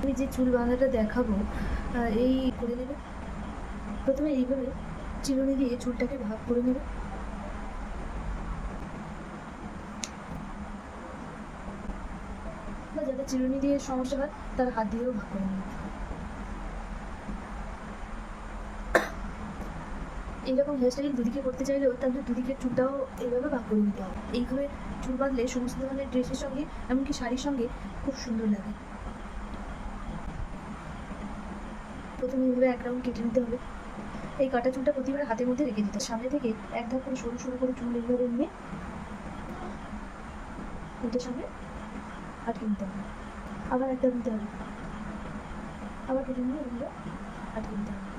আমি যে চুল বাঁধাটা দেখাবো এই করে নেবে। প্রথমে এইভাবে চিরুনি দিয়ে চুলটাকে ভাগ করে নেবে। বা যাদের চিরুনি দিয়ে সমস্যা হয় তার হাত দিয়েও ভাগ করে নেবে। এইরকম হেয়ারস্টাইল দুদিকে করতে চাইলেও তাহলে দুদিকের চুলটাও এইভাবে ভাগ করে নিতে হবে। এইভাবে চুল বাঁধলে সমস্ত ধরনের ড্রেসের সঙ্গে এমনকি শাড়ির সঙ্গে খুব সুন্দর লাগে। প্রথমে এইভাবে এক রাউন্ড কেটে নিতে হবে। এই কাটা চুলটা প্রতিবার হাতের মধ্যে রেখে দিতে, সামনে থেকে এক ধাপ করে সরু সরু করে চুল এইভাবে নিয়ে এটার সামনে আটকে নিতে হবে। আবার একটা নিতে হবে, আবার কেটে নিয়ে এগুলো আটকে নিতে হবে।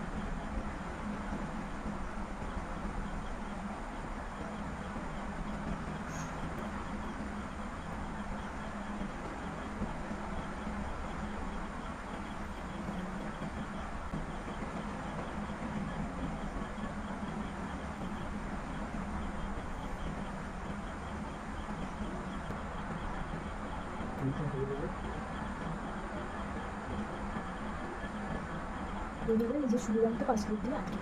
এইভাবে নিজের শুরু রঙটা পাসপোর্ট দিয়ে আটকে